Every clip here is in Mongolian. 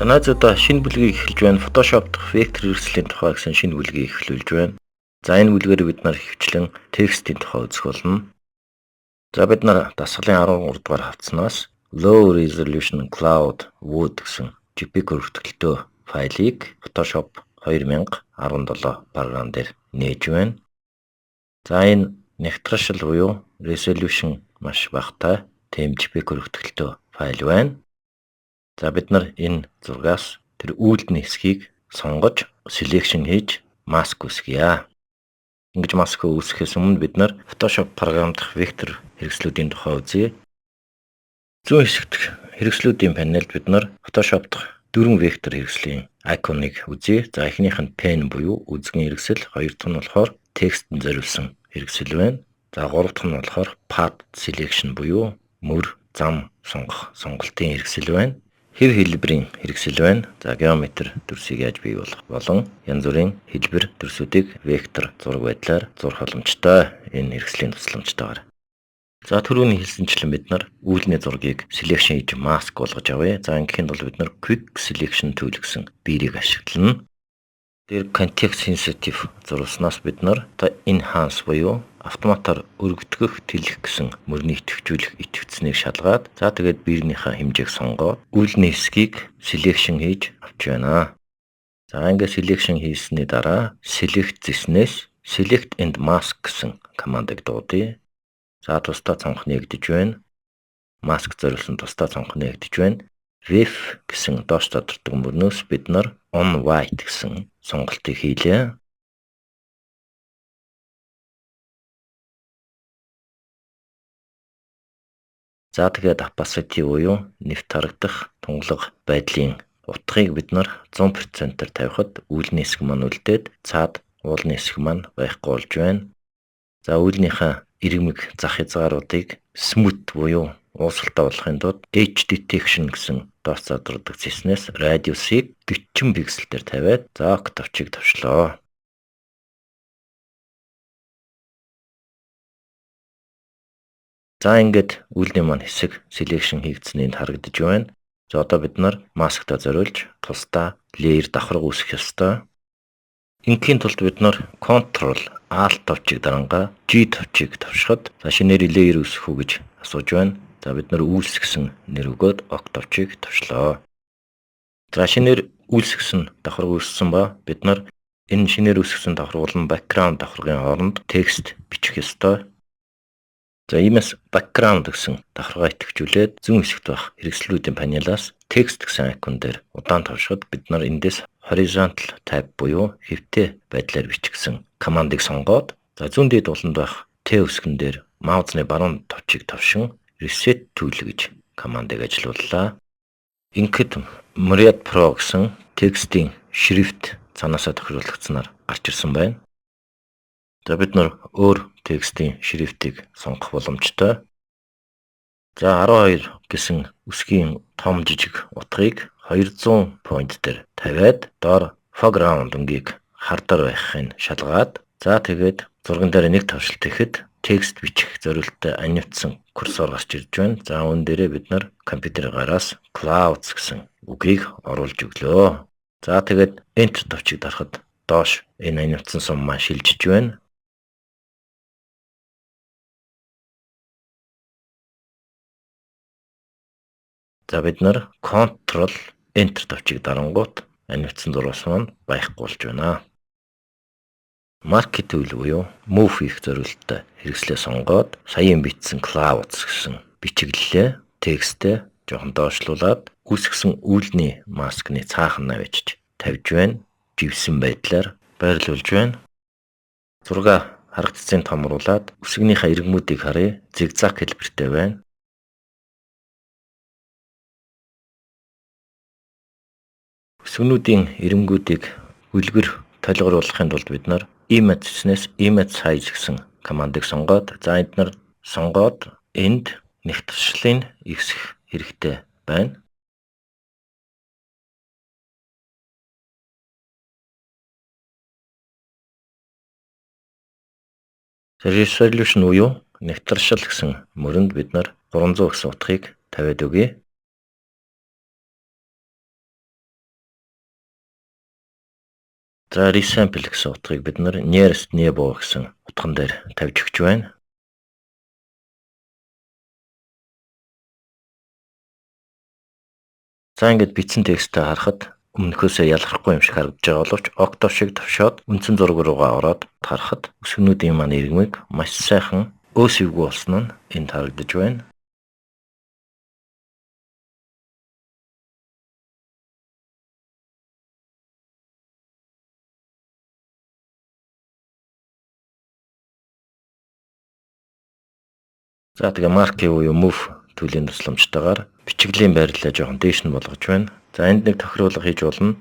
Найзуудаа шинэ бүлгийг эхэлж байна. Photoshop дахь вектор хэрэгслийн тухай гэсэн шинэ бүлгийг эхлүүлж байна. За энэ бүлгээр бид нар хөвчлэн текстийн тухай үзэх болно. За бид нар дасгалын 13 дугаар хавцнаас Low Resolution Cloud Wood гэсэн JPEG хүртгэлтэй файлыг Photoshop 2017 програм дээр нээж байна. За энэ нягтрашил буюу resolution маш багатай тэм JPEG хүртгэлтэй файл байна. За бид нар энэ зургаас тэр үүлдний хэсгийг сонгож selection хийж mask үсгье. Ингэж mask үүсгэхээс өмнө бид нар Photoshop програм дахь вектор хэрэгслүүдийн тухай үзье. Зүүн хэсэгт хэрэгслүүдийн панелд бид нар Photoshop дахь 4 вектор хэрэгслийн icon-ыг үзье. За эхнийх нь pen буюу үзгэн хэрэгсэл, хоёр дахь нь болохоор текстэн зориулсан хэрэгсэл байна. За гурав дахь нь болохоор path selection буюу мөр зам сонгох сонголтын хэрэгсэл байна. Хэв хэлбэрийн хэрэгсэл байна. За геометр төрсийг яаж бий болгох болон янз бүрийн хэлбэр төрсүүдийг вектор зураг байдлаар зурх боломжтой энэ хэрэгслийн тусламжтайгаар. За түрүүний хэлсэнчлэн бид нар үүлний зургийг selection хийж mask болгож авъя. За ингэхэд бол бид нар quick selection tool гэсэн биерийг ашиглана. Тэр context sensitive зурваснаас бид нар enhance буюу автоматар өргөдгөх тэлэх гэсэн мөрний идэвхжүүлэх идэвхцнийг шалгаад за тэгээд биерийнхаа хэмжээг сонгоод үүлний хэсгийг selection хийж авч байна. За ингээд selection хийсний дараа select зэснээс select and mask гэсэн командыг дуудъя. За тусдаа цонх нэгдэж байна. Mask зориулсан тусдаа цонх нэгдэж байна. Ref гэсэн доош тодорхойдог мөрнөөс бид нар on white гэсэн сонголтыг хийлээ. За тэгээд opacity буюу нэвт харагдах тунгалаг байдлын утгыг бид нар 100%-аар тавихад үүлний хэсэг маань үлдээд цаад уулны хэсэг маань байхгүй болж байна. За үүлнийхээ иргэмэг зах хязгааруудыг smooth буюу уусалтай болохын тулд edge detection гэсэн доош задурдаг зэснээс радиусыг 40 пикселээр тавиад за октавчийг товчлоо. За ингээд үүлний маань хэсэг selection хийгдсэнийг харагдаж байна. За одоо бид нар масктай зориулж тусдаа layer давхарга үүсгэх ёстой. Ингийн тулд бид нар Ctrl Alt товчийг дарангаа G товчийг товшиход за шинээр layer үүсгэх үү гэж асууж байна. За бид нар үүсгэсэн нэр өгөөд ок товчийг товчлоо. За шинээр үүсгэсэн давхарга үүссэн ба бид нар энэ шинээр үүсгэсэн давхарга болон background давхаргын хооронд текст бичих ёстой. За иймээс background гэсэн давхаргаа идэвхжүүлээд зүүн хэсэгт байх хэрэгслүүдийн панелаас text гэсэн icon дээр удаан тавшихад бид нар эндээс horizontal tab буюу хэвтэй байдлаар бичигдсэн командыг сонгоод за зүүн дээд ууланд байх T үсгэн дээр маусны баруун товчийг товшин reset tool гэж командыг ажилууллаа. Ингээд Myriad Pro гэсэн текстийн шрифт цаанаасаа тохируулагдсанаар гарч ирсэн байна. За бид нар өөр текстийн шрифтийг сонгох боломжтой. За 12 гэсэн үсгийн том жижиг утгыг 200 point дээр тавиад доор foreground өнгийг хардаар байхыг шалгаад за тэгээд зурган дээр нэг тавшилт хийхэд текст бичих зорилттой аниутсан курсор гарч ирж байна. За үүн дээрээ бид нар компьютерийн гараас clouds гэсэн үгийг оруулж өглөө. За тэгээд enter товчийг дарахад доош энэ аниутсан сум маань шилжиж байна. За бид нар Ctrl Enter товчийг дарангуут аниутсан зурвас маань байхгүй болж байна. Marquee tool буюу move хийх зорилттой хэрэгслээ сонгоод саяын бичсэн clouds гэсэн бичиглэлээ текстээ жоохон доошлуулад үүсгэсэн үүлний маскны цаахан навчиж тавьж байна. Живсэн байдлаар байрлуулж байна. Зурга харагдцын томруулад үсгнийхээ иргэмүүдийг харъя. Зигзаг хэлбэртэй байна. Үсгнүүдийн ирэмгүүдийг үлгэр толгоруулахын тулд бид нар image зэснээс image size гэсэн командыг сонгоод за энд нар сонгоод энд нэгтэршлийг ихсэх хэрэгтэй байна. Resolution буюу нэгтэршил гэсэн мөрөнд бид нар 300 гэсэн утгыг тавиад өгье. За resample гэсэн утгыг бид nearest nearby гэсэн утган дээр тавьж өгч байна. За ингээд бичсэн текстээ харахад өмнөхөөсөө ялгархгүй юм шиг харагдаж байгаа боловч Octo шиг төвшөөд үндсэн зураг руугаа ороод харахад өсгөнүүдийн маань иргэмэг маш сайхан өөсөвгүй болсон нь энд харагдаж байна. За тэгээ mark буюу move төлөлийн тусламжтайгаар бичиглийн байрлалаа жоохон дээш нь болгож байна. За энд нэг тохируулга хийж болно.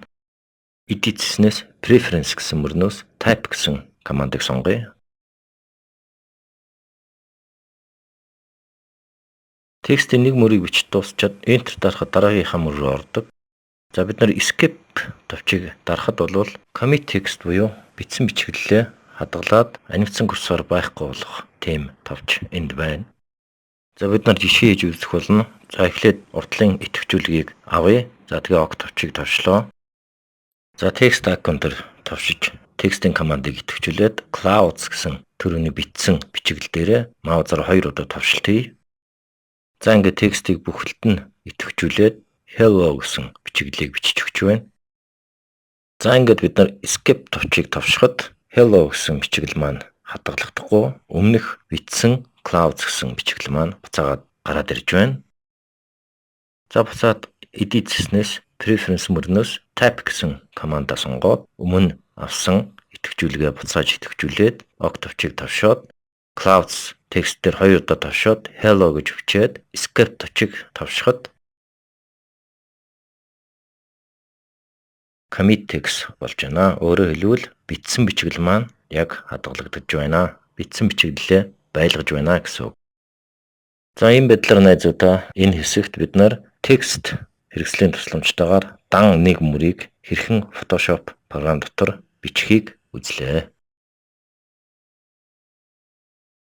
Edit гэснээс preference гэсэн мөрнөөс type гэсэн командыг сонгоё. Текстийн нэг мөрийг бичиж дуусчаад enter дарахад дараагийнхаа мөр рүү ордог. За бид escape товчийг дарахад бол commit text буюу бичсэн бичиглэлээ хадгалаад анимацсан курсор байхгүй болох тийм товч энд байна. За бид жишээ хийж үзэх болно. За эхлээд уртлын идэвхжүүлгийг авъя. За тэгээ ок товчийг товшлоо. За text icon дээр товшиж текстийн командыг идэвхжүүлээд clouds гэсэн төрөний бичсэн бичиглэл дээрээ маузаар 2 удаа товшилт хий. За ингээд текстийг бүхэлд нь идэвхжүүлээд hello гэсэн бичиглэлийг бичиж өгч байна. За ингээд бид escape товчийг товшиход hello гэсэн бичиглэл маань хадгалагдахгүй өмнөх бичсэн clouds гэсэн бичиглэл маань буцаагаад гараад ирж байна. За буцаад edit гэснээс preference мөрнөөс type гэсэн командаа сонгоод өмнө авсан идэвхжүүлгээ буцааж идэвхжүүлээд ок товчийг товшоод clouds текст дээр 2 удаа товшоод hello гэж бичээд escape товчийг товшиход commit text болж байна. Өөрөөр хэлбэл бичсэн бичиглэл маань яг хадгалагдаж байна. Бичсэн бичиглэлээ байлгаж байна гэсэн үг. За энэ байдлаар найзуудаа энэ хэсэгт бид текст хэрэгслийн тусламжтайгаар дан нэг мөрийг хэрхэн Photoshop програм дотор бичихийг үзлээ.